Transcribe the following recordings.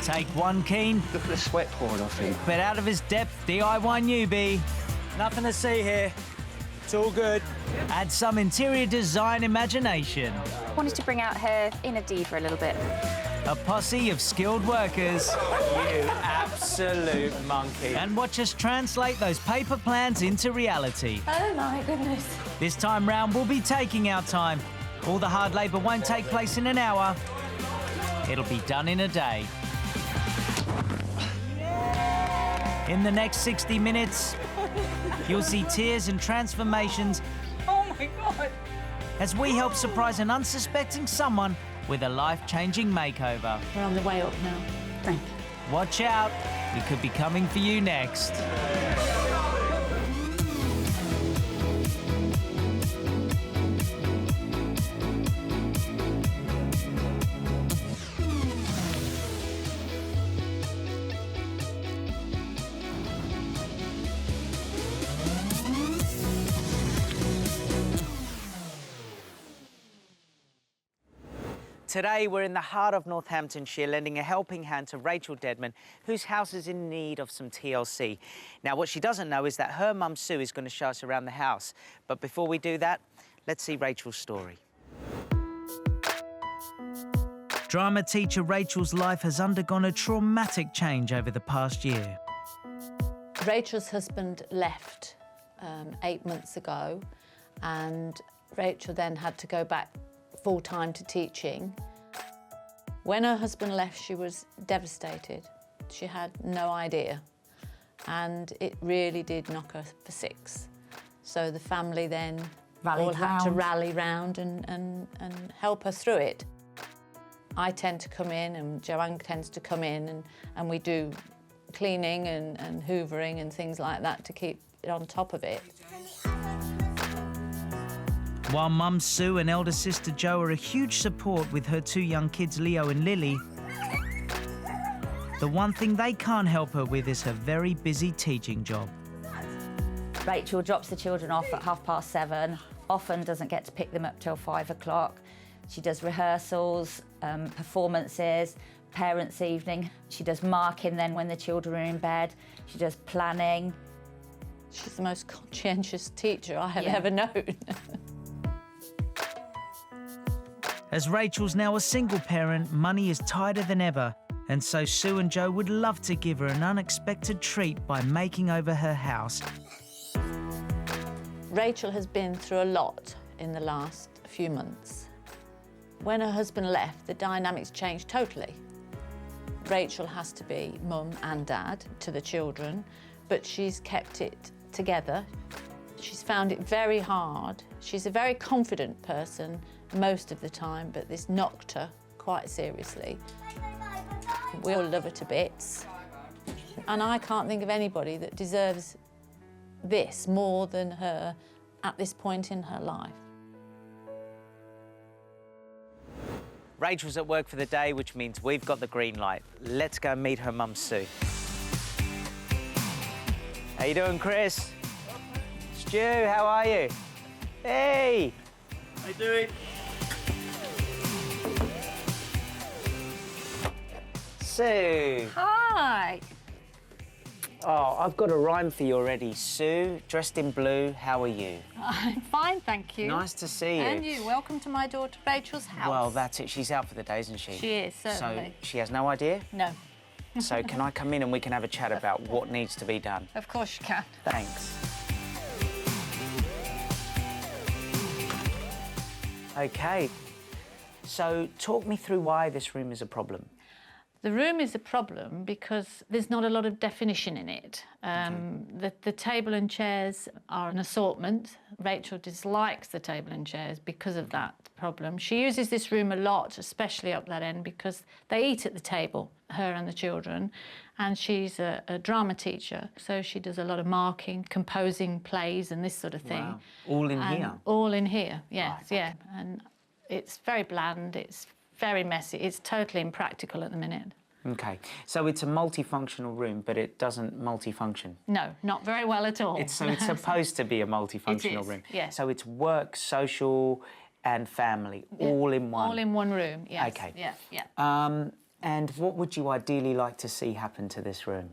Take one, Keen. Look at the sweat pouring off him. But out of his depth, DIY newbie. Nothing to see here. It's all good. Add some interior design imagination. Wanted to bring out her inner diva a little bit. A posse of skilled workers. You absolute monkey. And watch us translate those paper plans into reality. Oh my goodness. This time round, we'll be taking our time. All the hard labour won't take place in an hour. It'll be done in a day. In the next 60 minutes, you'll see tears and transformations. Oh my God. As we help surprise an unsuspecting someone with a life-changing makeover. We're on the way up now. Thank you. Watch out, we could be coming for you next. Today, we're in the heart of Northamptonshire, lending a helping hand to Rachel Deadman, whose house is in need of some TLC. Now, what she doesn't know is that her mum, Sue, is going to show us around the house. But before we do that, let's see Rachel's story. Drama teacher Rachel's life has undergone a traumatic change over the past year. Rachel's husband left 8 months ago, and Rachel then had to go back full-time to teaching. When her husband left, she was devastated. She had no idea, and it really did knock her for six. So the family then all had to rally round and help her through it. I tend to come in, and Joanne tends to come in, and we do cleaning and hoovering and things like that to keep it on top of it. While Mum Sue and elder sister Jo are a huge support with her two young kids, Leo and Lily, the one thing they can't help her with is her very busy teaching job. Rachel drops the children off at 7:30, often doesn't get to pick them up till 5 o'clock. She does rehearsals, performances, parents' evening. She does marking then when the children are in bed. She does planning. She's the most conscientious teacher I have ever known. As Rachel's now a single parent, money is tighter than ever, and so Sue and Jo would love to give her an unexpected treat by making over her house. Rachel has been through a lot in the last few months. When her husband left, the dynamics changed totally. Rachel has to be mum and dad to the children, but she's kept it together. She's found it very hard. She's a very confident person most of the time, but this knocked her quite seriously. We all love her to bits. And I can't think of anybody that deserves this more than her at this point in her life. Rachel's at work for the day, which means we've got the green light. Let's go and meet her mum, Sue. How you doing, Chris? Stu, how are you? Hey! How you doing? Sue. Hi. Oh, I've got a rhyme for you already. Sue, dressed in blue, how are you? I'm fine, thank you. Nice to see you. And you. Welcome to my daughter Rachel's house. Well, that's it. She's out for the day, isn't she? She is, certainly. So she has no idea? No. So can I come in and we can have a chat about what needs to be done? Of course you can. Thanks. OK. So talk me through why this room is a problem. The room is a problem because there's not a lot of definition in it. The table and chairs are an assortment. Rachel dislikes the table and chairs because of that problem. She uses this room a lot, especially up that end, because they eat at the table, her and the children, and she's a drama teacher, so she does a lot of marking, composing plays and this sort of thing. Wow. All in here? All in here, yes, Right. yeah. And it's very bland, it's very messy. It's totally impractical at the minute. OK. So it's a multifunctional room, but it doesn't multifunction? No, not very well at all. So it's supposed to be a multifunctional room? Yes. So it's work, social and family, all in one? All in one room, yes. OK. Yeah, yeah. And what would you ideally like to see happen to this room?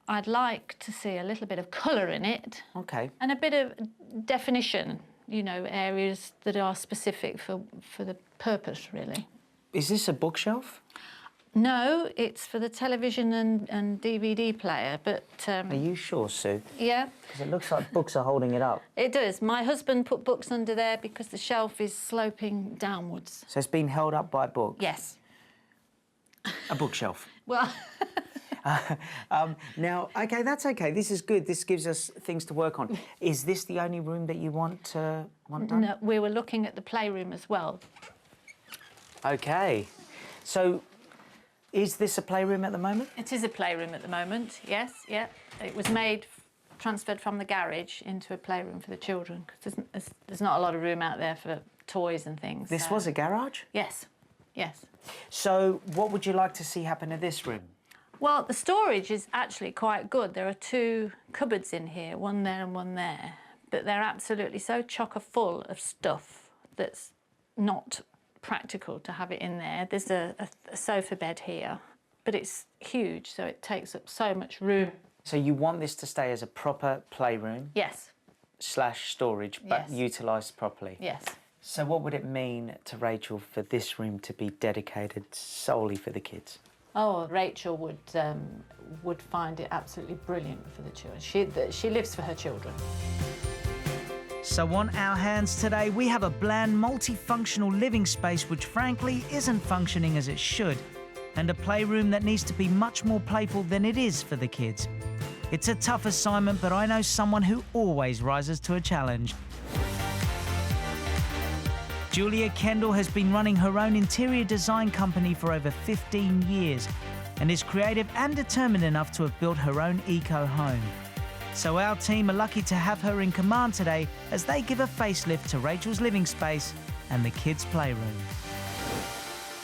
I'd like to see a little bit of colour in it. OK. And a bit of definition, you know, areas that are specific for the purpose, really. Is this a bookshelf? No, it's for the television and DVD player, but... Are you sure, Sue? Yeah. Because it looks like books are holding it up. It does. My husband put books under there because the shelf is sloping downwards. So it's been held up by books? Yes. A bookshelf. Well... Now, OK, that's OK. This is good. This gives us things to work on. Is this the only room that you want done? No, we were looking at the playroom as well. OK. So, is this a playroom at the moment? It is a playroom at the moment, yes, yeah. It was transferred from the garage into a playroom for the children, because there's not a lot of room out there for toys and things. This was a garage? Yes, yes. So, what would you like to see happen to this room? Well, the storage is actually quite good. There are 2 cupboards in here, one there and one there, but they're absolutely so chocker full of stuff that's not practical to have it in there. There's a sofa bed here, but it's huge, so it takes up so much room. So you want this to stay as a proper playroom? Yes. / storage, but Yes. utilised properly? Yes. So what would it mean to Rachel for this room to be dedicated solely for the kids? Oh, Rachel would find it absolutely brilliant for the children. She lives for her children. So on our hands today, we have a bland, multifunctional living space which frankly isn't functioning as it should, and a playroom that needs to be much more playful than it is for the kids. It's a tough assignment, but I know someone who always rises to a challenge. Julia Kendall has been running her own interior design company for over 15 years and is creative and determined enough to have built her own eco-home. So our team are lucky to have her in command today as they give a facelift to Rachel's living space and the kids' playroom.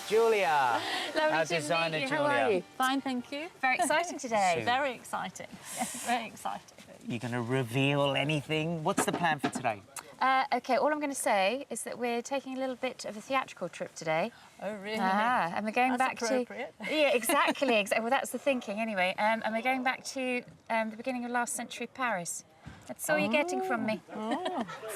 Julia! Lovely our to designer, meet you. Julia. How are you? Fine, thank you. Very exciting today. Very exciting. Yes, very exciting. You going to reveal anything? What's the plan for today? OK, all I'm going to say is that we're taking a little bit of a theatrical trip today. Oh, really? And we're going back appropriate. to... Yeah, exactly. Well, that's the thinking, anyway. And we're going back to the beginning of last century Paris. That's all you're getting from me.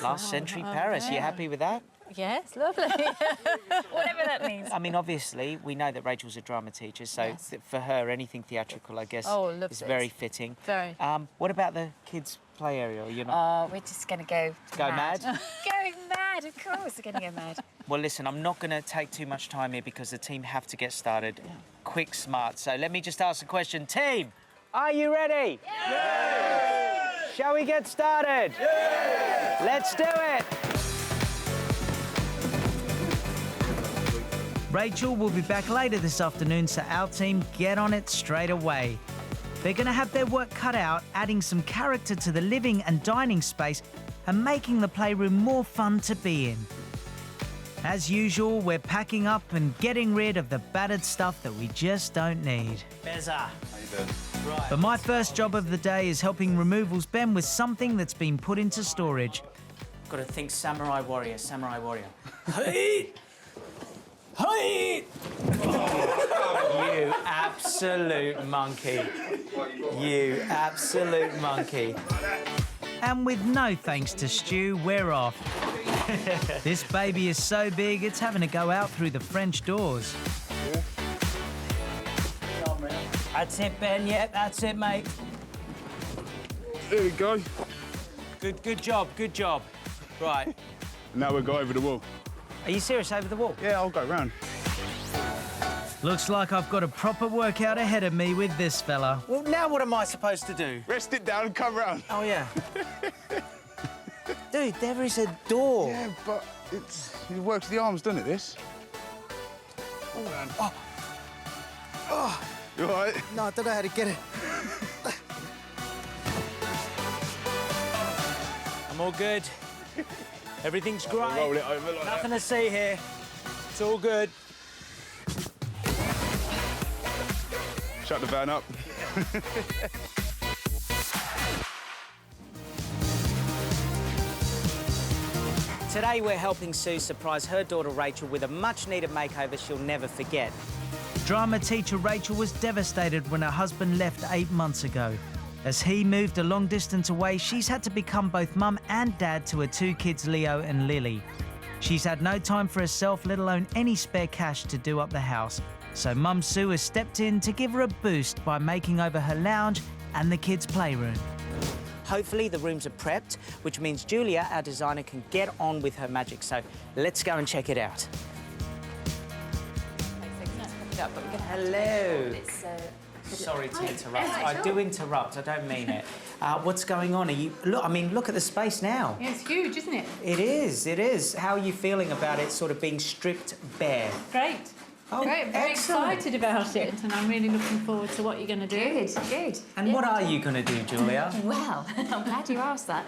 Last century Paris. You happy with that? Yes, lovely. Whatever that means. I mean, obviously, we know that Rachel's a drama teacher, so Yes. for her, anything theatrical, I guess, Oh, loves is it. very fitting. Very. What about the kids' play area? You're not... We're just going to go mad? Going mad, of course. We're going to go mad. Well, listen, I'm not going to take too much time here because the team have to get started. Quick, smart. So let me just ask a question. Team, are you ready? Yes! Shall we get started? Yes! Let's do it! Rachel will be back later this afternoon, so our team get on it straight away. They're going to have their work cut out, adding some character to the living and dining space and making the playroom more fun to be in. As usual, we're packing up and getting rid of the battered stuff that we just don't need. Beza. How you doing? Right. But my first job of the day is helping removals Ben with something that's been put into storage. Got to think samurai warrior, samurai warrior. Hey! Hey! You absolute monkey. You absolute monkey. And with no thanks to Stu, we're off. This baby is so big, it's having to go out through the French doors. That's it, Ben. Yeah, that's it, mate. There we go. Good job, good job. Right. Now we'll go over the wall. Are you serious, over the wall? Yeah, I'll go round. Looks like I've got a proper workout ahead of me with this fella. Well, now what am I supposed to do? Rest it down and come round. Oh, yeah. Dude, there is a door. Yeah, but it works the arms, doesn't it, this? All round. Oh. You all right? No, I don't know how to get it. I'm all good. Everything's great. Roll it over like Nothing that. to see here. It's all good. Shut the van up. Today we're helping Sue surprise her daughter Rachel with a much-needed makeover she'll never forget. Drama teacher Rachel was devastated when her husband left 8 months ago. As he moved a long distance away, she's had to become both mum and dad to her 2 kids, Leo and Lily. She's had no time for herself, let alone any spare cash to do up the house. So Mum Sue has stepped in to give her a boost by making over her lounge and the kids' playroom. Hopefully the rooms are prepped, which means Julia, our designer, can get on with her magic. So let's go and check it out. Hello. Sorry to interrupt. I do interrupt. I don't mean it. What's going on? Are you look? I mean, look at the space now. Yeah, it's huge, isn't it? It is. It is. How are you feeling about it sort of being stripped bare? Great. Oh, Great, very excellent. excited about it, and I'm really looking forward to what you're going to do. Good, good. And what are you going to do, Julia? Well, I'm glad you asked that.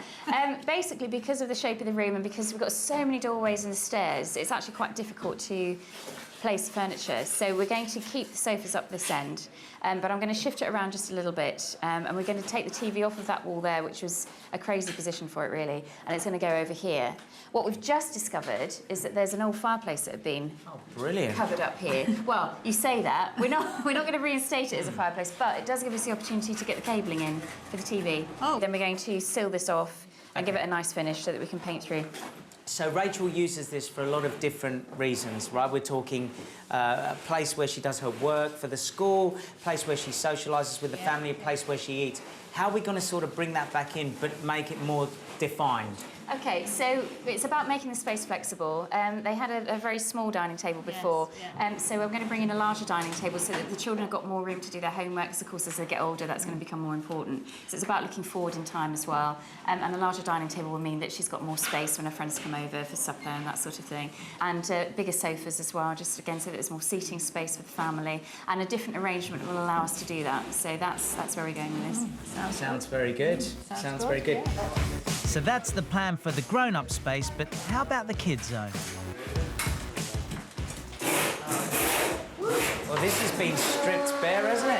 Basically, because of the shape of the room and because we've got so many doorways and the stairs, it's actually quite difficult to place furniture. So we're going to keep the sofas up this end, but I'm going to shift it around just a little bit, and we're going to take the TV off of that wall there, which was a crazy position for it, really, and it's going to go over here. What we've just discovered is that there's an old fireplace that had been Brilliant. covered up here. Well, you say that. We're not going to reinstate it as a fireplace, but it does give us the opportunity to get the cabling in for the TV. Oh. Then we're going to seal this off and give it a nice finish so that we can paint through. So Rachel uses this for a lot of different reasons, right? We're talking a place where she does her work for the school, a place where she socialises with the family, a place where she eats. How are we going to sort of bring that back in but make it more defined? Okay, so it's about making the space flexible. They had a very small dining table before, so we're going to bring in a larger dining table so that the children have got more room to do their homework, because of course as they get older that's going to become more important. So it's about looking forward in time as well, and a larger dining table will mean that she's got more space when her friends come over for supper and that sort of thing. And bigger sofas as well, just again so that there's more seating space for the family, and a different arrangement will allow us to do that. So that's where we're going with this. Sounds very good. Sounds very good. So that's the plan for the grown-up space, but how about the kids' zone? Well, this has been stripped bare, hasn't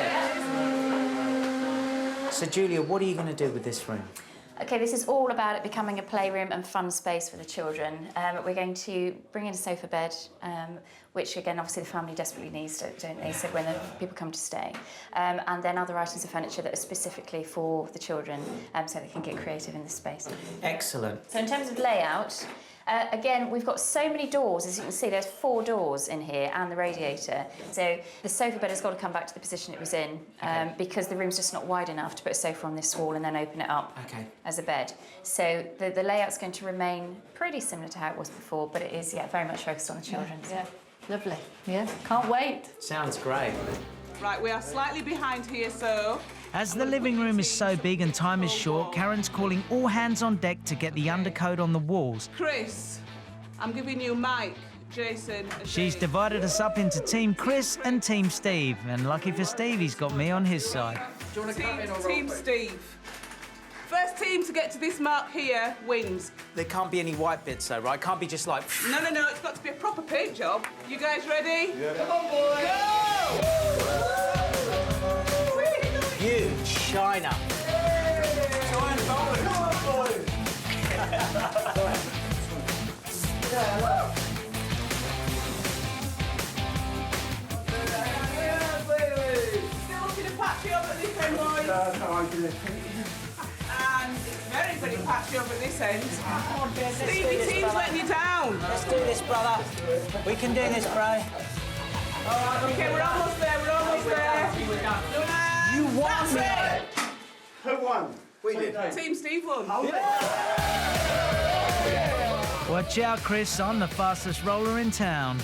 it? So, Julia, what are you going to do with this room? Okay, this is all about it becoming a playroom and fun space for the children. We're going to bring in a sofa bed, which again, obviously the family desperately needs, don't they? So when the people come to stay. And then other items of furniture that are specifically for the children, so they can get creative in the space. Excellent. So in terms of layout, again, we've got so many doors. As you can see, there's 4 doors in here and the radiator. So the sofa bed has got to come back to the position it was in, because the room's just not wide enough to put a sofa on this wall and then open it up as a bed. So the layout's going to remain pretty similar to how it was before, but it is, very much focused on the children. Yeah, lovely. Yeah, can't wait. Sounds great. Right, we are slightly behind here, so... As the living room is so big and time is short, Karen's calling all hands on deck to get the undercoat on the walls. Chris, I'm giving you Mike, Jason and She's Dave. divided us up into Team Chris and Team Steve, and lucky for Steve, he's got me on his side. Team Steve. First team to get to this mark here wins. There can't be any white bits, though, right? Can't be just like... No, it's got to be a proper paint job. You guys ready? Yeah. Come on, boys! Go! Huge shiner. Still looking to patch you up at this end, boys. And it's very, very patchy up at this end. Stevie, team's letting you down. Let's do this, brother. We can do this, bro. Okay, we're almost there, You won, man. Who won? We did. Team Steve won. Watch out, Chris, I'm the fastest roller in town.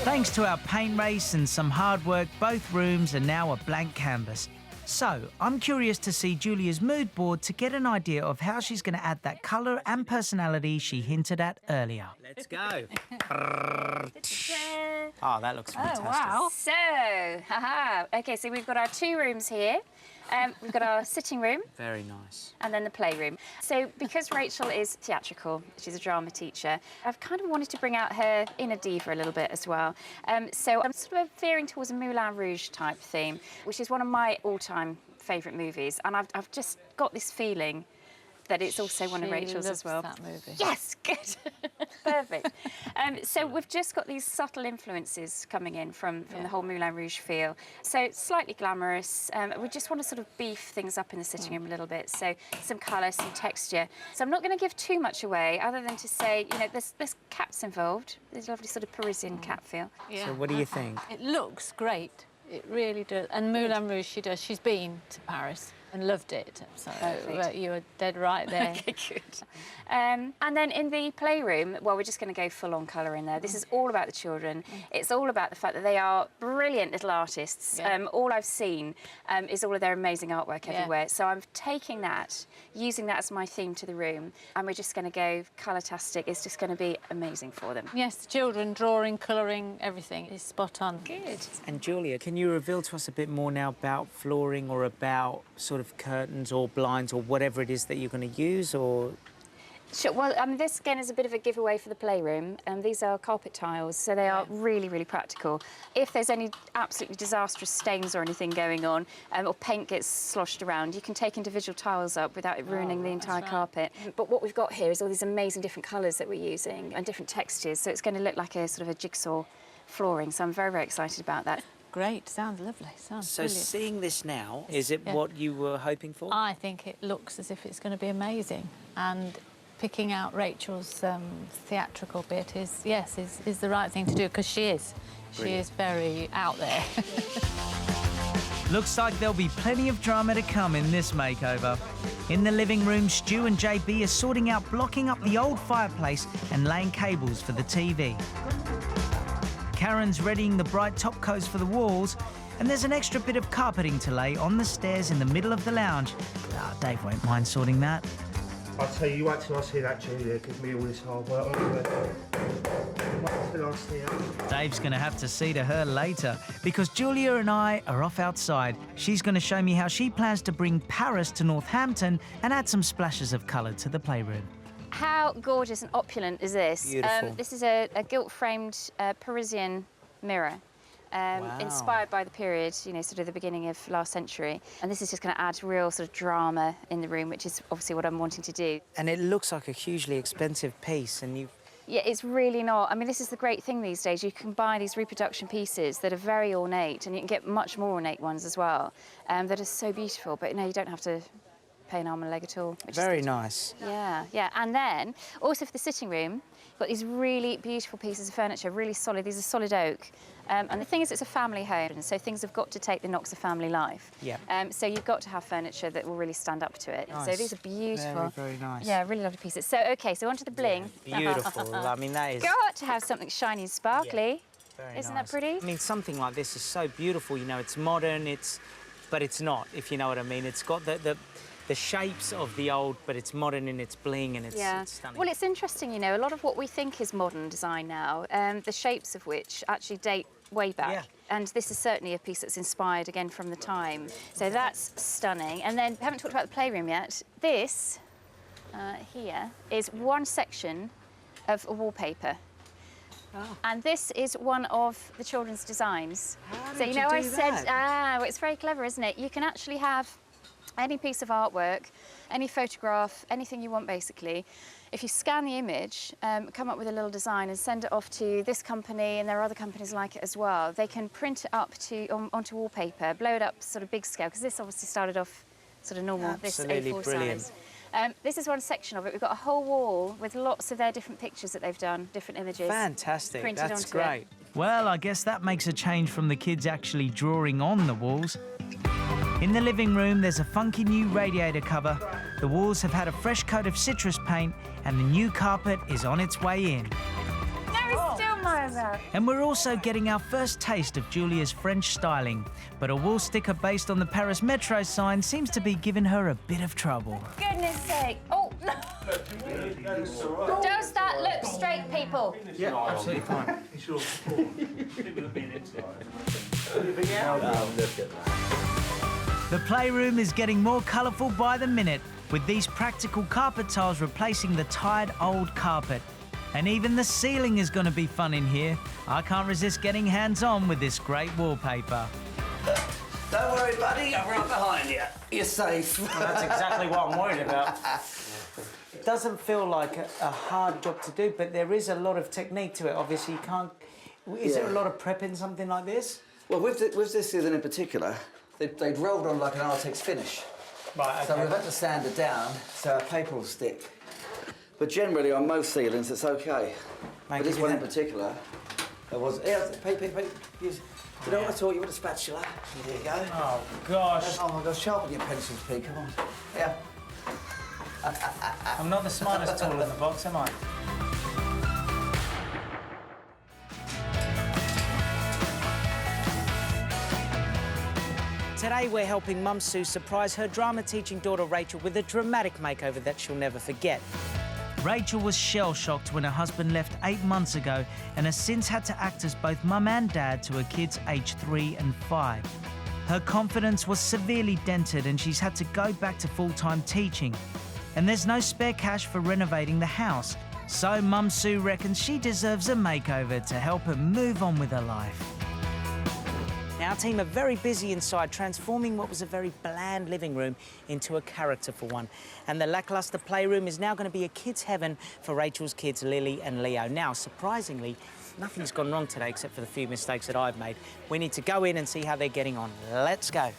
Thanks to our paint race and some hard work, both rooms are now a blank canvas. So, I'm curious to see Julia's mood board to get an idea of how she's going to add that colour and personality she hinted at earlier. Let's go. Oh, that looks fantastic. Oh, wow. So, okay, so we've got our 2 rooms here. We've got our sitting room. Very nice. And then the playroom. So because Rachel is theatrical, she's a drama teacher, I've kind of wanted to bring out her inner diva a little bit as well. So I'm sort of veering towards a Moulin Rouge type theme, which is one of my all-time favourite movies. And I've just got this feeling that it's also one of Rachel's as well. That movie. Yes, good. Perfect. So we've just got these subtle influences coming in from the whole Moulin Rouge feel. So it's slightly glamorous. We just want to sort of beef things up in the sitting room a little bit. So some colour, some texture. So I'm not going to give too much away other than to say, you know, there's caps involved. There's a lovely sort of Parisian cap feel. Yeah. So what do you think? It looks great. It really does. And Moulin Rouge, she does. She's been to Paris and loved it. So you were dead right there. Okay, good. And then in the playroom, well, we're just going to go full-on colour in there. This is all about the children. It's all about the fact that they are brilliant little artists. Yeah. All I've seen is all of their amazing artwork everywhere. So I'm taking that, using that as my theme to the room, and we're just going to go colour-tastic. It's just going to be amazing for them. Yes, the children, drawing, colouring, everything is spot on. Good. And Julia, can you reveal to us a bit more now about flooring or about sort of curtains or blinds or whatever it is that you're going to use, or...? Sure. Well, this again is a bit of a giveaway for the playroom. These are carpet tiles, so they are really, really practical. If there's any absolutely disastrous stains or anything going on, or paint gets sloshed around, you can take individual tiles up without it ruining the entire carpet. But what we've got here is all these amazing different colours that we're using and different textures, so it's going to look like a sort of a jigsaw flooring. So I'm very, very excited about that. Great, sounds lovely, sounds So brilliant. seeing this now, is it what you were hoping for? I think it looks as if it's going to be amazing, and picking out Rachel's theatrical bit is the right thing to do, because she is very out there. Looks like there'll be plenty of drama to come in this makeover. In the living room, Stu and JB are sorting out blocking up the old fireplace and laying cables for the TV. Karen's readying the bright top coats for the walls, and there's an extra bit of carpeting to lay on the stairs in the middle of the lounge. Dave won't mind sorting that. I'll tell you, wait till I see that Julia give me all this hard work. Wait till I see her. Dave's going to have to see to her later, because Julia and I are off outside. She's going to show me how she plans to bring Paris to Northampton and add some splashes of colour to the playroom. How gorgeous and opulent is this? Beautiful. This is a gilt-framed Parisian mirror. Inspired by the period, you know, sort of the beginning of last century. And this is just going to add real sort of drama in the room, which is obviously what I'm wanting to do. And it looks like a hugely expensive piece, and you've... Yeah, it's really not. I mean, this is the great thing these days. You can buy these reproduction pieces that are very ornate, and you can get much more ornate ones as well, that are so beautiful. But no, you don't have to pay an arm and a leg at all. Very nice. Yeah, yeah. And then, also for the sitting room, we've got these really beautiful pieces of furniture, really solid. These are solid oak. And the thing is, it's a family home, and so things have got to take the knocks of family life. Yeah. So you've got to have furniture that will really stand up to it. Nice. So these are beautiful. Very, very nice. Yeah, really lovely pieces. So, OK, so onto the bling. Beautiful. I mean, that is... Got to have something shiny and sparkly. Very Isn't nice. that pretty? I mean, something like this is so beautiful, you know, it's modern, but it's not, if you know what I mean. It's got the shapes of the old, but it's modern in its bling, and it's stunning. Well, it's interesting, you know, a lot of what we think is modern design now, the shapes of which actually date way back. Yeah. And this is certainly a piece that's inspired, again, from the time. So that's stunning. And then, we haven't talked about the playroom yet. This here is one section of a wallpaper. Oh. And this is one of the children's designs. How so, did you know, you I do said, that? well, it's very clever, isn't it? You can actually have any piece of artwork, any photograph, anything you want, basically. If you scan the image, come up with a little design and send it off to this company, and there are other companies like it as well. They can print it up onto wallpaper, blow it up sort of big scale, because this obviously started off sort of normal, Absolutely this A4 brilliant. size. This is one section of it. We've got a whole wall with lots of their different pictures that they've done, different images. Fantastic. Printed That's onto great. it. Well, I guess that makes a change from the kids actually drawing on the walls. In the living room, there's a funky new radiator cover. The walls have had a fresh coat of citrus paint, and the new carpet is on its way in. There is still more of that. And we're also getting our first taste of Julia's French styling. But a wall sticker based on the Paris Metro sign seems to be giving her a bit of trouble. Goodness sake. Oh, no. Does that look straight, people? Yeah, absolutely fine. The playroom is getting more colourful by the minute, with these practical carpet tiles replacing the tired old carpet. And even the ceiling is going to be fun in here. I can't resist getting hands-on with this great wallpaper. Don't worry, buddy, I'm right behind you. You're safe. Well, that's exactly what I'm worried about. it doesn't feel like a hard job to do, but there is a lot of technique to it. Obviously, you can't... Is there a lot of prep in something like this? Well, with this ceiling in particular, they'd rolled on like an Artex finish. Right, okay. So we've had to sand it down so our paper will stick. But generally, on most ceilings, it's okay. But this one in particular, there was... Yeah, Pete, use... You know what I taught you with a spatula? There you go. Oh, gosh. Oh, my God, sharpen your pencils, Pete, come on. Yeah. I'm not the smartest tool in the box, am I? Today we're helping Mum Sue surprise her drama teaching daughter Rachel with a dramatic makeover that she'll never forget. Rachel was shell-shocked when her husband left 8 months ago and has since had to act as both mum and dad to her kids aged 3 and 5. Her confidence was severely dented and she's had to go back to full-time teaching. And there's no spare cash for renovating the house, so Mum Sue reckons she deserves a makeover to help her move on with her life. Now, our team are very busy inside, transforming what was a very bland living room into a characterful one. And the lacklustre playroom is now going to be a kid's heaven for Rachel's kids, Lily and Leo. Now, surprisingly, nothing's gone wrong today except for the few mistakes that I've made. We need to go in and see how they're getting on. Let's go.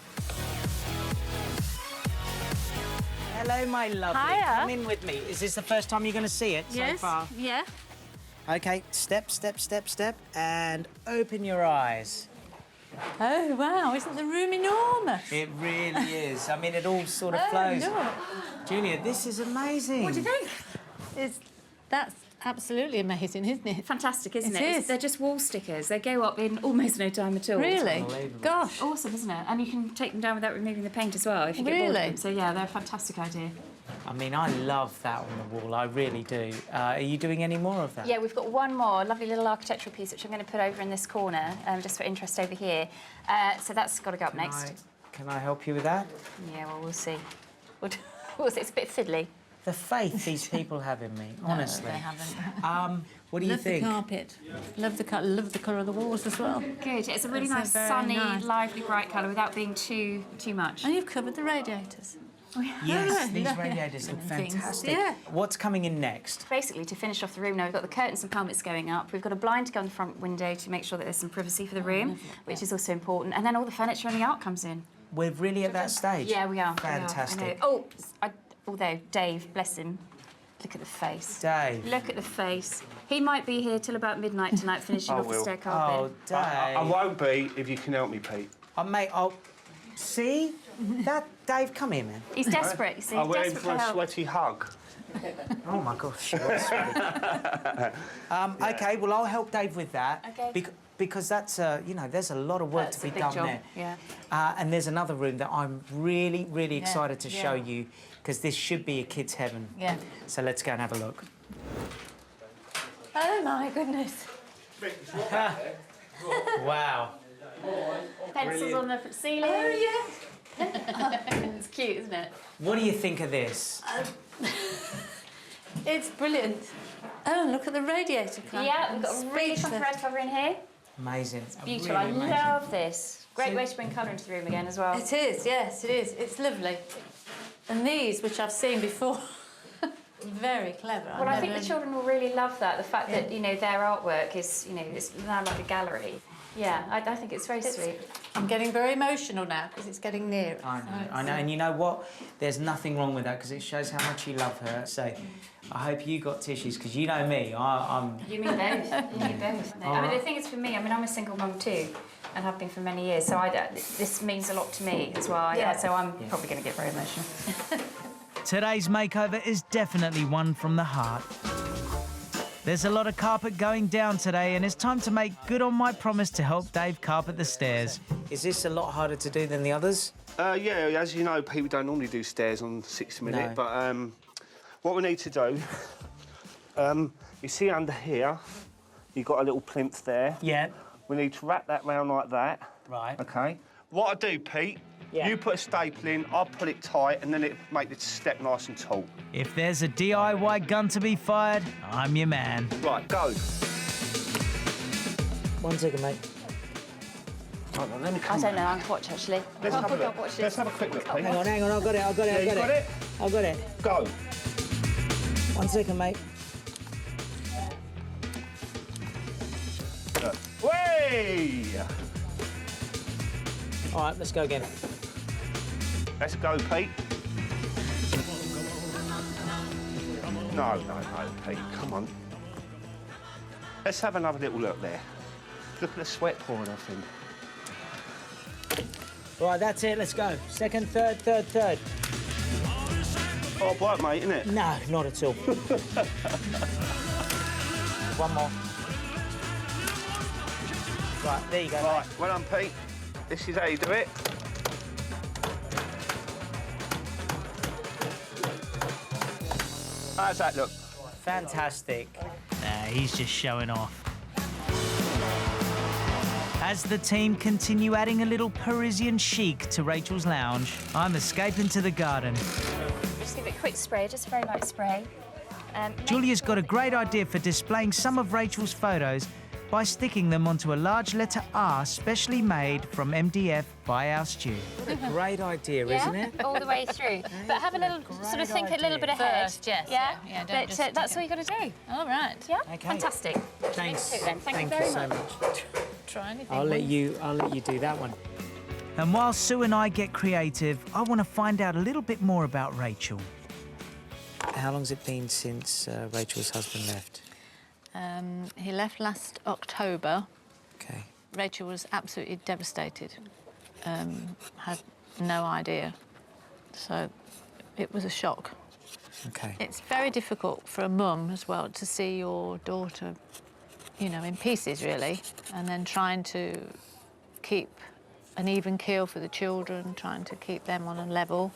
Hello, my lovely. Hiya. Come in with me. Is this the first time you're going to see it so far? Yeah. OK, step, step, step, step, and open your eyes. Oh, wow, isn't the room enormous? It really is. I mean, it all sort of flows. No. Julia, this is amazing. What do you think? That's absolutely amazing, isn't it? Fantastic, isn't it? It is. They're just wall stickers. They go up in almost no time at all. Really? Unbelievable. Gosh. Awesome, isn't it? And you can take them down without removing the paint as well if you get bored of Really? them. So yeah, they're a fantastic idea. I mean, I love that on the wall. I really do. Are you doing any more of that? Yeah, we've got one more lovely little architectural piece which I'm going to put over in this corner, just for interest over here. So that's got to go up next. Can I help you with that? Yeah, well, we'll see. We'll see. It's a bit fiddly. The faith these people have in me, honestly. No, they haven't. What do you Love think? the carpet. Love the colour of the walls as well. Good. It's a really It's a nice, very sunny, nice. lively, bright colour without being too much. And you've covered the radiators. Yes, these Yeah. radiators look Things. fantastic. Yeah. What's coming in next? Basically, to finish off the room now, we've got the curtains and pelmets going up. We've got a blind to go on the front window to make sure that there's some privacy for the room, which is also important. And then all the furniture and the art comes in. We're really at that stage? Yeah, we are. Fantastic. We are. Although Dave, bless him, look at the face. Dave. Look at the face. He might be here till about midnight tonight, finishing off the stair Oh, carpet. Dave. I won't be if you can help me, Pete. Mate, see? That... Dave, come here, man. He's desperate, you see. I He's went in desperate for a help. sweaty hug. Oh, my gosh. OK, well, I'll help Dave with that. OK. Because that's, you know, there's a lot of work That's to a be big done job, there. yeah. And there's another room that I'm really, really excited to show you, because this should be a kid's heaven. Yeah. So let's go and have a look. Oh, my goodness. Wow. Pencils on the ceiling. Oh, yeah. It's cute, isn't it? What do you think of this? It's brilliant. Oh, look at the radiator cover. Yeah, we've got a really Speechless. comfy red cover in here. Amazing. Beautiful. Really I amazing. love this. Great way to bring colour into the room again as well. It is, yes, it is. It's lovely. And these, which I've seen before, very clever. Well, I think the children will really love that. The fact that, you know, their artwork is, you know, it's now like a gallery. Yeah, I think it's very sweet. I'm getting very emotional now because it's getting near. I know, and you know what? There's nothing wrong with that because it shows how much you love her. So I hope you got tissues because you know me, I'm... You mean both. You mean both. No, I mean, the thing is for me, I mean, I'm a single mum too and have been for many years, so this means a lot to me as well. Yeah. So I'm probably going to get very emotional. Today's makeover is definitely one from the heart. There's a lot of carpet going down today and it's time to make good on my promise to help Dave carpet the stairs. Is this a lot harder to do than the others? Yeah, as you know, people don't normally do stairs on 60 minutes, No. but what we need to do, you see under here, you've got a little plinth there. Yeah. We need to wrap that round like that. Right. OK. What I do, Pete, you put a staple in, I pull it tight, and then it make the step nice and tall. If there's a DIY gun to be fired, I'm your man. Right, go. 1 second, mate. Hold on, let me I come don't know, I'll watch actually. Let's have a look. Watch Let's have a quick look, Pete. Hang on, I've got it, Yeah, you got it? I've got it. Go. 1 second, mate. Way! All right, let's go again. Let's go, Pete. No, Pete, come on. Let's have another little look there. Look at the sweat pouring off him. Right, that's it, let's go. Second, third, third, third. Hard work, mate, isn't it? No, not at all. One more. Right, there you go. Right, well done, Pete. This is how you do it. How's that look? Fantastic. Nah, he's just showing off. As the team continue adding a little Parisian chic to Rachel's lounge, I'm escaping to the garden. Just give it a quick spray, just a very light spray. Julia's got a great idea for displaying some of Rachel's photos by sticking them onto a large letter R specially made from MDF by our Stu. What a great idea, isn't it? All the way through. But have a little, sort of think a little bit ahead. First, yes. Yeah? Don't But just that's all you got to do. All right. Yeah? Okay. Fantastic. Thanks. Then. Thank you you very so much. much. Try anything. I'll let you do that one. And while Sue and I get creative, I want to find out a little bit more about Rachel. How long's it been since Rachel's husband left? He left last October. Okay. Rachel was absolutely devastated. Had no idea. So it was a shock. Okay. It's very difficult for a mum as well to see your daughter, you know, in pieces really, and then trying to keep an even keel for the children, trying to keep them on a level.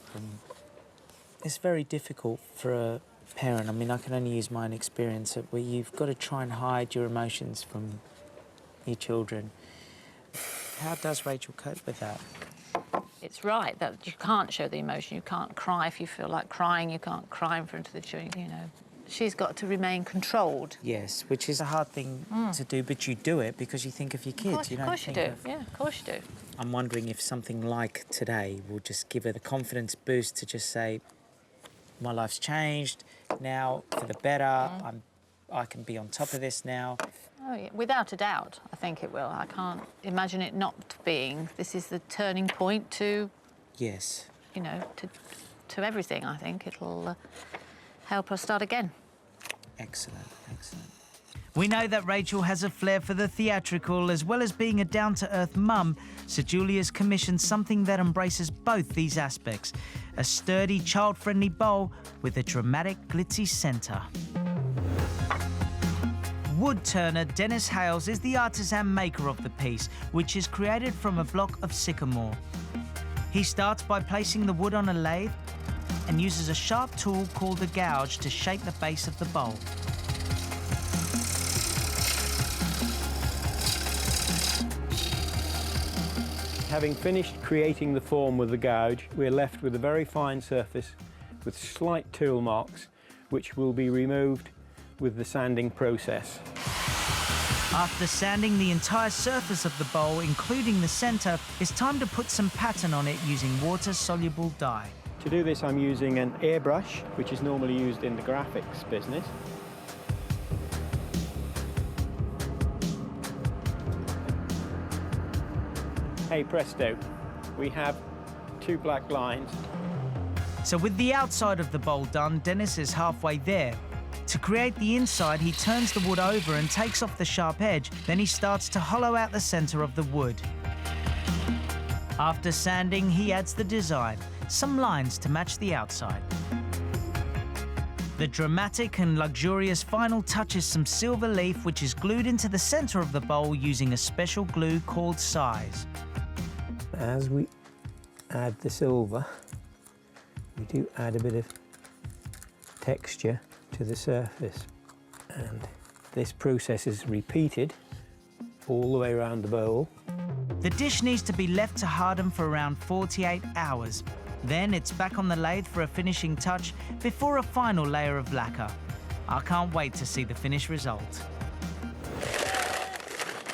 It's very difficult for a parent. I mean, I can only use my own experience where you've got to try and hide your emotions from your children. How does Rachel cope with that? It's right that you can't show the emotion. You can't cry if you feel like crying. You can't cry in front of the children, you know. She's got to remain controlled. Yes, which is a hard thing to do, but you do it because you think of your kids. Of course you do. Yeah, of course you do. I'm wondering if something like today will just give her the confidence boost to just say, my life's changed now for the better. I can be on top of this now. Oh, yeah. Without a doubt, I think it will. I can't imagine it not being. This is the turning point to, Yes. you know, to everything. I think it'll help us start again. Excellent, excellent. We know that Rachel has a flair for the theatrical as well as being a down-to-earth mum, so Julia's commissioned something that embraces both these aspects. A sturdy, child-friendly bowl with a dramatic, glitzy centre. Wood turner Dennis Hales is the artisan maker of the piece, which is created from a block of sycamore. He starts by placing the wood on a lathe and uses a sharp tool called a gouge to shape the base of the bowl. Having finished creating the form with the gouge, we're left with a very fine surface with slight tool marks, which will be removed with the sanding process. After sanding the entire surface of the bowl, including the centre, it's time to put some pattern on it using water-soluble dye. To do this, I'm using an airbrush, which is normally used in the graphics business. Hey presto, we have two black lines. So with the outside of the bowl done, Dennis is halfway there. To create the inside, he turns the wood over and takes off the sharp edge. Then he starts to hollow out the centre of the wood. After sanding, he adds the design, some lines to match the outside. The dramatic and luxurious final touch is some silver leaf, which is glued into the centre of the bowl using a special glue called size. As we add the silver, we do add a bit of texture to the surface, and this process is repeated all the way around the bowl. The dish needs to be left to harden for around 48 hours. Then it's back on the lathe for a finishing touch before a final layer of lacquer. I can't wait to see the finished result.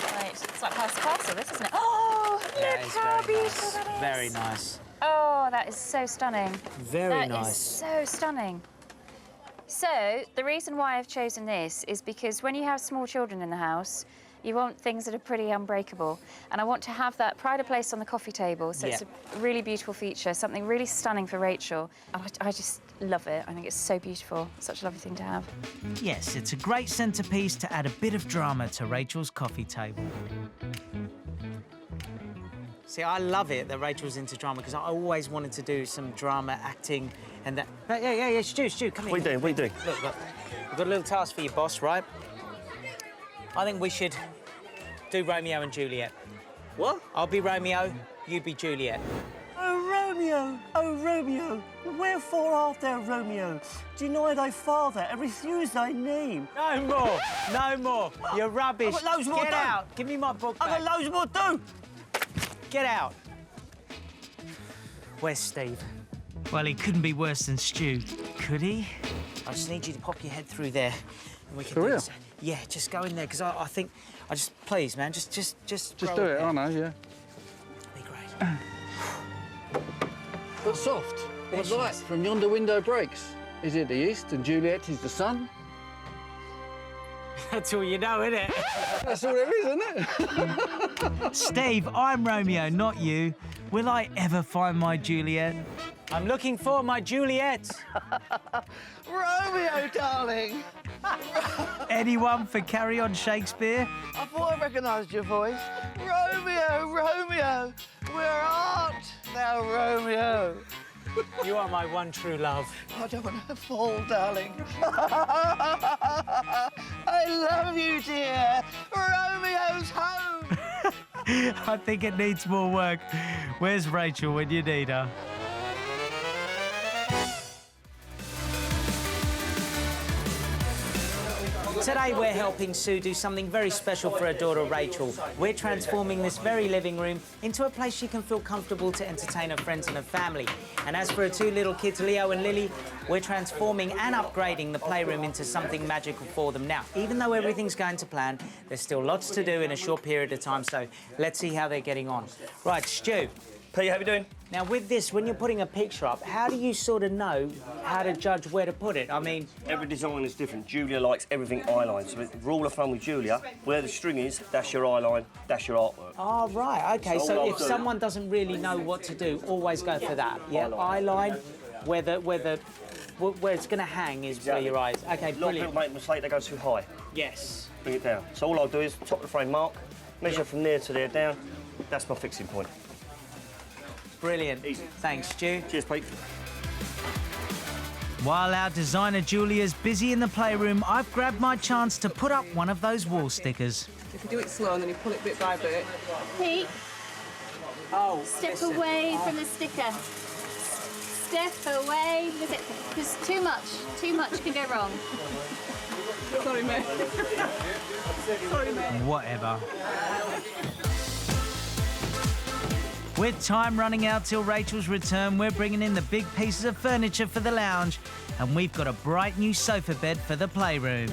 Right, it's like pasta castle, this, isn't it? Oh, look how beautiful that is. Very nice. Oh, that is so stunning. Very That nice. is so stunning. So the reason why I've chosen this is because when you have small children in the house, you want things that are pretty unbreakable. And I want to have that pride of place on the coffee table. So it's a really beautiful feature, something really stunning for Rachel. I just love it. I think it's so beautiful. Such a lovely thing to have. Yes, it's a great centerpiece to add a bit of drama to Rachel's coffee table. See, I love it that Rachel's into drama because I always wanted to do some drama acting and that. Yeah, Stu, come here. What are you doing? Look, we've got a little task for you, boss, right? I think we should do Romeo and Juliet. What? I'll be Romeo, you be Juliet. Oh, Romeo, wherefore art thou Romeo? Deny thy father and refuse thy name. No more. You're rubbish. I've got loads more Get to do. out. Give me my book back. I've got loads more to do. Get out. Where's Steve? Well, he couldn't be worse than Stu, could he? I just need you to pop your head through there. And we can For do real? this. Yeah, just go in there, because I think... please, man, just do it, I know, yeah. Be great. But soft. What light from yonder window breaks? Is it the east and Juliet is the sun? That's all you know, isn't it? That's all there is, isn't it? Steve, I'm Romeo, not you. Will I ever find my Juliet? I'm looking for my Juliet. Romeo, darling. Anyone for Carry On Shakespeare? I thought I recognised your voice. Romeo, where art thou, Romeo? You are my one true love. I don't want to fall, darling. I love you, dear. Romeo's home. I think it needs more work. Where's Rachel when you need her? Today we're helping Sue do something very special for her daughter Rachel. We're transforming this very living room into a place she can feel comfortable to entertain her friends and her family. And as for her two little kids, Leo and Lily, we're transforming and upgrading the playroom into something magical for them. Now, even though everything's going to plan, there's still lots to do in a short period of time, so let's see how they're getting on. Right, Stu. Pete, how you doing? Now, with this, when you're putting a picture up, how do you sort of know how to judge where to put it? I mean... Every design is different. Julia likes everything eyeline, so the rule of thumb with Julia, where the string is, that's your eyeline, that's your artwork. Oh, right, OK. So So all if I'll do- someone doesn't really know what to do, always go for that. Yeah, eyeline, where it's going to hang is where your eyes... OK, A lot of brilliant. people make a mistake, they go too high. Yes. Bring it down. So all I'll do is top of the frame mark, measure from there to there down. That's my fixing point. Brilliant. Thanks, Stu. Cheers, Pete. While our designer Julia's busy in the playroom, I've grabbed my chance to put up one of those wall stickers. If you do it slow and then you pull it bit by bit. Pete, Oh, step away from the sticker. Step away. There's too much can go wrong. Sorry, mate. Sorry, mate. Whatever. With time running out till Rachel's return, we're bringing in the big pieces of furniture for the lounge, and we've got a bright new sofa bed for the playroom.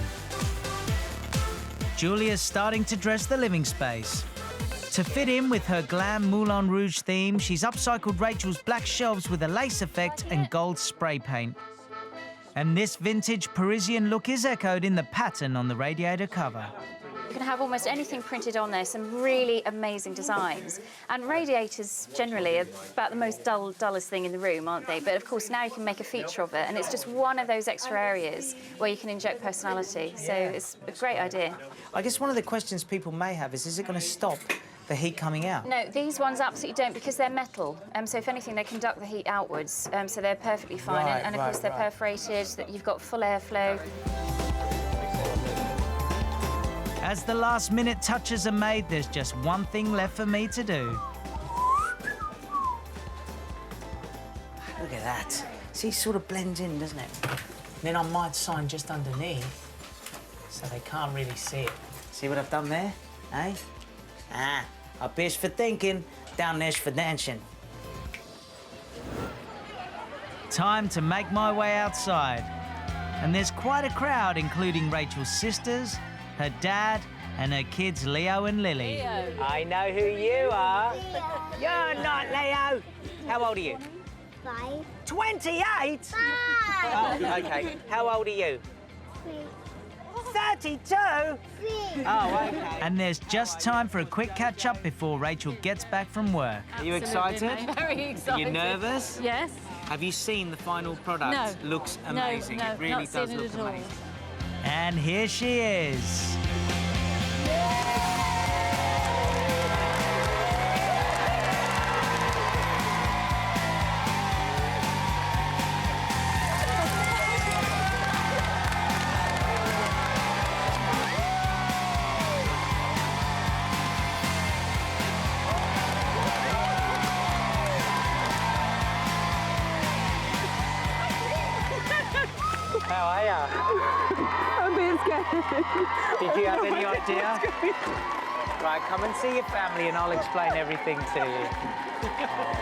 Julia's starting to dress the living space. To fit in with her glam Moulin Rouge theme, she's upcycled Rachel's black shelves with a lace effect and gold spray paint. And this vintage Parisian look is echoed in the pattern on the radiator cover. You can have almost anything printed on there, some really amazing designs. And radiators generally are about the most dullest thing in the room, aren't they? But of course now you can make a feature of it, and it's just one of those extra areas where you can inject personality. So it's a great idea. I guess one of the questions people may have is it going to stop the heat coming out? No, these ones absolutely don't, because they're metal. So if anything, they conduct the heat outwards. So they're perfectly fine. Right, and of course they're perforated, that you've got full airflow. As the last-minute touches are made, there's just one thing left for me to do. Look at that. See, it sort of blends in, doesn't it? And then I might sign just underneath, so they can't really see it. See what I've done there, eh? Ah, up here's for thinking, down there's for dancing. Time to make my way outside. And there's quite a crowd, including Rachel's sisters, her dad, and her kids Leo and Lily. I know who you are. You're not Leo. How old are you? 5. 28? 5. Oh, okay. How old are you? 3. 32? 3. Oh, okay. And there's just time for a quick catch-up before Rachel gets back from work. Are you excited? I'm very excited. Are you nervous? Yes. Have you seen the final product? No. Looks amazing. No, it really not does seen it look at all. amazing. And here she is. How are ya? I'm being scared. Did you have any idea? Right, come and see your family and I'll explain everything to you.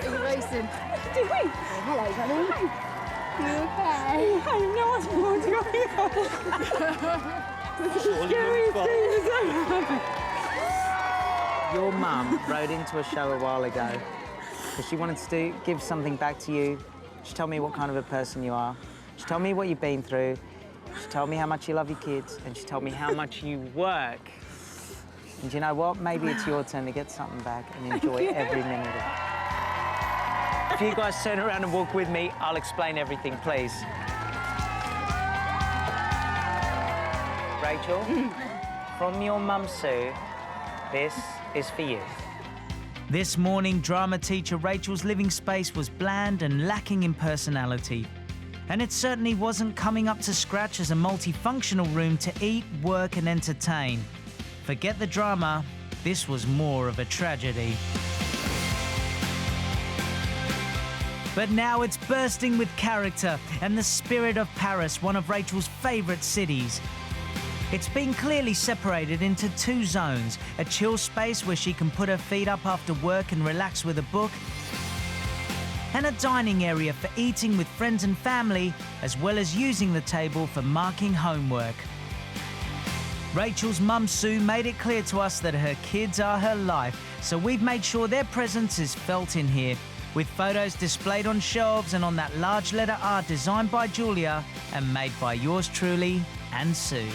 We're racing. Did we? Oh, hello, Danny. You okay? I have no idea what's going on. This is the scariest thing that's ever happened. Your mum rode into a show a while ago because she wanted to give something back to you. She told me what kind of a person you are. She told me what you've been through. She told me how much you love your kids, and she told me how much you work. And you know what? Maybe it's your turn to get something back and enjoy every minute of it. If you guys turn around and walk with me, I'll explain everything, please. Rachel, from your mum, Sue, this is for you. This morning, drama teacher Rachel's living space was bland and lacking in personality. And it certainly wasn't coming up to scratch as a multifunctional room to eat, work and entertain. Forget the drama, this was more of a tragedy. But now it's bursting with character and the spirit of Paris, one of Rachel's favourite cities. It's been clearly separated into two zones, a chill space where she can put her feet up after work and relax with a book, and a dining area for eating with friends and family, as well as using the table for marking homework. Rachel's mum Sue made it clear to us that her kids are her life, so we've made sure their presence is felt in here, with photos displayed on shelves and on that large letter R designed by Julia and made by yours truly and Sue.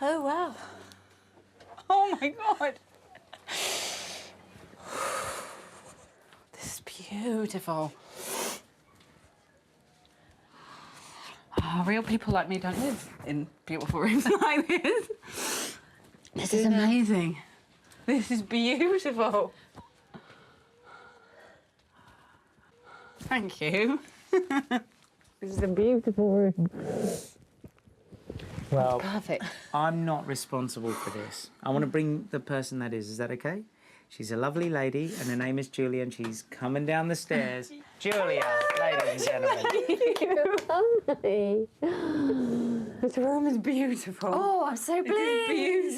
Oh, wow. Oh, my God. This is beautiful. Oh, real people like me don't live in beautiful rooms like this. This is amazing. This is beautiful. Thank you. This is a beautiful room. Well, perfect. I'm not responsible for this. I want to bring the person that is. Is that okay? She's a lovely lady, and her name is Julia, and she's coming down the stairs. Julia, ladies and gentlemen. This room is beautiful. Oh, I'm so pleased.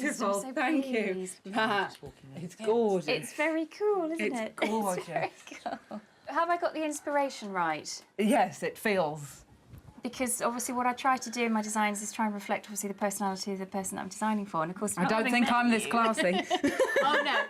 It's beautiful. I'm so Thank pleased. you. That is gorgeous. It's very cool, isn't It's it? gorgeous. It's very cool. Have I got the inspiration right? Yes, it feels. Because obviously what I try to do in my designs is try and reflect obviously the personality of the person that I'm designing for, and of course I don't think I'm this classy. Oh no,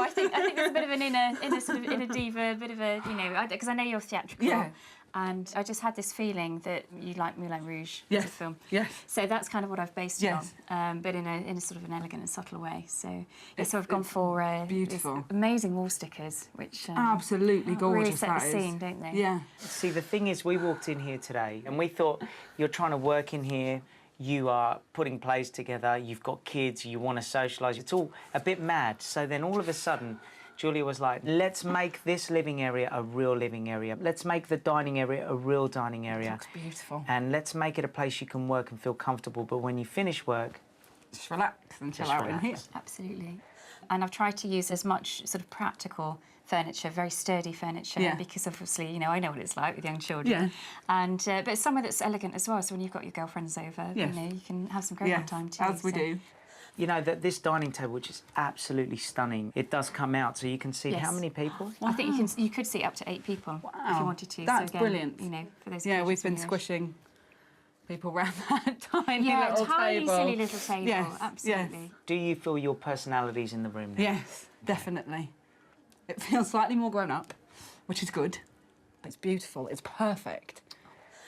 I think there's a bit of an inner diva, a bit of a, you know, because I know you're theatrical. Yeah. And I just had this feeling that you like Moulin Rouge, Yes. the film. Yes. So that's kind of what I've based Yes. it on, but in a sort of an elegant and subtle way. So yeah, so I've gone for beautiful, these amazing wall stickers, which absolutely gorgeous. really set that the is. scene, don't they? Yeah. See, the thing is, we walked in here today and we thought, you're trying to work in here, you are putting plays together, you've got kids, you want to socialise, it's all a bit mad. So then all of a sudden, Julia was like, let's make this living area a real living area. Let's make the dining area a real dining area. It looks beautiful. And let's make it a place you can work and feel comfortable, but when you finish work, just relax and chill out in here. Absolutely. And I've tried to use as much sort of practical furniture, very sturdy furniture, Yeah. because obviously, you know, I know what it's like with young children. Yeah. And but somewhere that's elegant as well, so when you've got your girlfriends over, Yes. you know, you can have some great Yes, time too. as we so. do. You know, that this dining table, which is absolutely stunning, it does come out, so you can seat how many people? I think you could seat up to 8 people if you wanted to. That's so again, brilliant. You know, for those Yeah, we've been occasions squishing people around that tiny little tiny, table. silly little table. Yes, Absolutely. yes. Do you feel your personality's in the room now? Yes, definitely. It feels slightly more grown up, which is good. It's beautiful. It's perfect.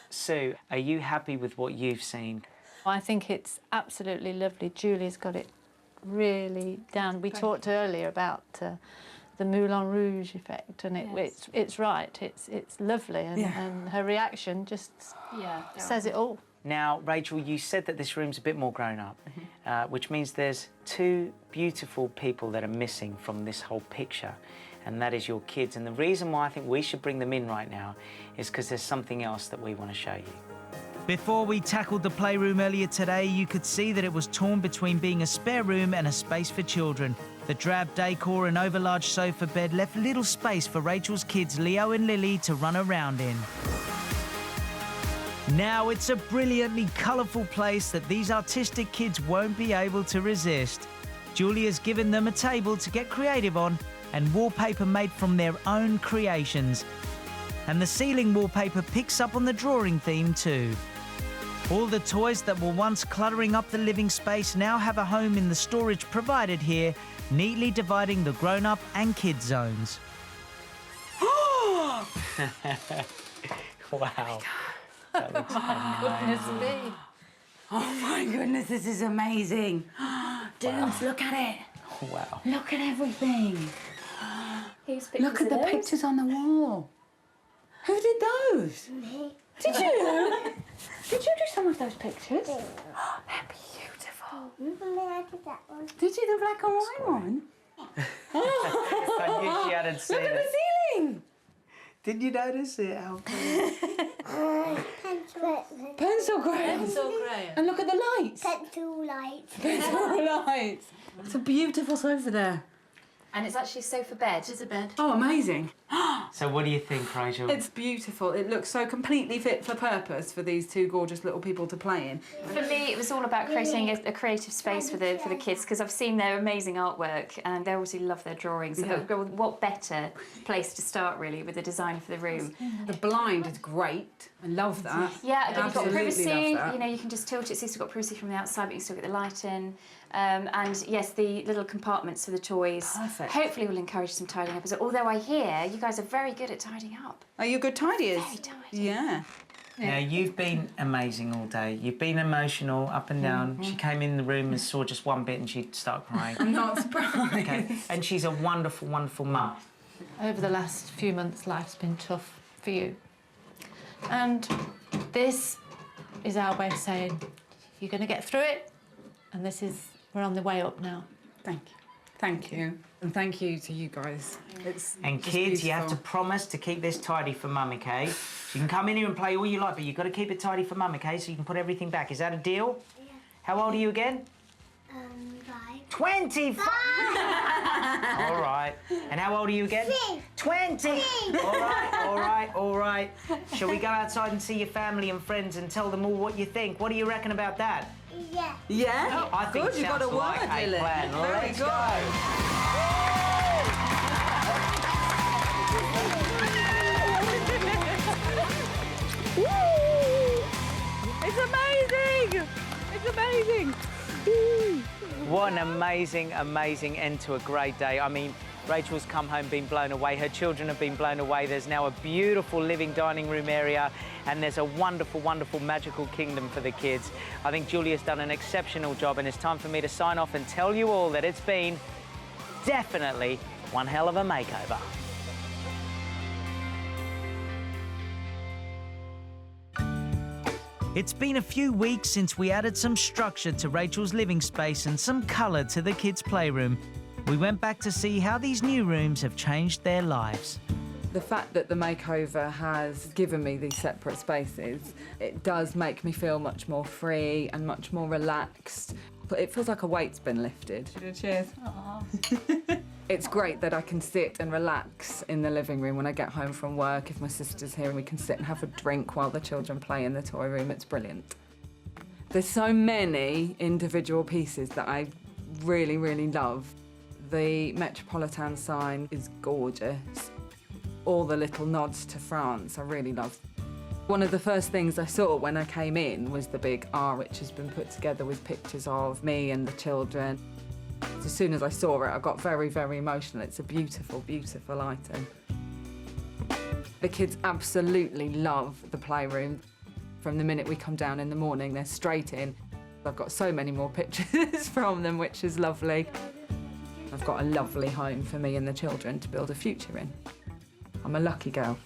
Sue, are you happy with what you've seen? I think it's absolutely lovely. Julie's got it really down. We talked earlier about the Moulin Rouge effect, and it's right. It's lovely, and her reaction just says it all. Now, Rachel, you said that this room's a bit more grown up, which means there's 2 beautiful people that are missing from this whole picture, and that is your kids. And the reason why I think we should bring them in right now is because there's something else that we want to show you. Before we tackled the playroom earlier today, you could see that it was torn between being a spare room and a space for children. The drab decor and overlarge sofa bed left little space for Rachel's kids, Leo and Lily, to run around in. Now it's a brilliantly colourful place that these artistic kids won't be able to resist. Julia's given them a table to get creative on and wallpaper made from their own creations. And the ceiling wallpaper picks up on the drawing theme too. All the toys that were once cluttering up the living space now have a home in the storage provided here, neatly dividing the grown-up and kid zones. Wow. That looks Goodness me. Oh my goodness, this is amazing. Dudes, look at it. Wow. Look at everything. Whose Look at the pictures on the wall. Who did those? Me. Did you? Did you do some of those pictures? They're beautiful. Look at that one. Did you, the black and white one? I knew she hadn't seen Look at it. the ceiling. Did you notice it, Alfie? Pencil Pencil crayons. And look at the lights. Pencil lights. Pencil lights. It's a beautiful sofa there. And it's actually a sofa bed. It's a bed. Oh, amazing. So what do you think, Rachel? It's beautiful. It looks so completely fit for purpose for these 2 gorgeous little people to play in. For me, it was all about creating a creative space for the kids, because I've seen their amazing artwork and they obviously love their drawings. So what better place to start, really, with the design for the room? The blind is great. I love that. Yeah, again, you've got Absolutely privacy. love that. You know, you can just tilt it so you've got privacy from the outside, but you still get the light in. And yes, the little compartments for the toys. Perfect. Hopefully will encourage some tidying up. Although I hear you guys are very good at tidying up. Are you good tidiers? Very tidy. Yeah. Now, you've been amazing all day. You've been emotional, up and down. She came in the room and saw just one bit and she'd start crying. I'm not surprised. Okay. And she's a wonderful, wonderful mum. Over the last few months, life's been tough for you. And this is our way of saying, you're going to get through it, and we're on the way up now. Thank you. Thank you. And thank you to you guys. And kids, you have to promise to keep this tidy for Mum, OK? You can come in here and play all you like, but you've got to keep it tidy for Mum, OK? So you can put everything back. Is that a deal? Yeah. How old are you again? 5. 25! All right. And how old are you again? 20! All right, all right, all right. Shall we go outside and see your family and friends and tell them all what you think? What do you reckon about that? Yeah. Yeah? I think good, you got a sounds like word, a Lily. plan. Very Let's good. go. It's amazing! It's amazing! What an amazing, amazing end to a great day. I mean, Rachel's come home, been blown away. Her children have been blown away. There's now a beautiful living dining room area, and there's a wonderful, wonderful magical kingdom for the kids. I think Julia's done an exceptional job, and it's time for me to sign off and tell you all that it's been definitely one hell of a makeover. It's been a few weeks since we added some structure to Rachel's living space and some colour to the kids' playroom. We went back to see how these new rooms have changed their lives. The fact that the makeover has given me these separate spaces, it does make me feel much more free and much more relaxed. It feels like a weight's been lifted. Cheers. It's great that I can sit and relax in the living room when I get home from work. If my sister's here and we can sit and have a drink while the children play in the toy room, it's brilliant. There's so many individual pieces that I really, really love. The Metropolitan sign is gorgeous. All the little nods to France, I really love. One of the first things I saw when I came in was the big R, which has been put together with pictures of me and the children. As soon as I saw it, I got very, very emotional. It's a beautiful, beautiful item. The kids absolutely love the playroom. From the minute we come down in the morning, they're straight in. I've got so many more pictures from them, which is lovely. I've got a lovely home for me and the children to build a future in. I'm a lucky girl.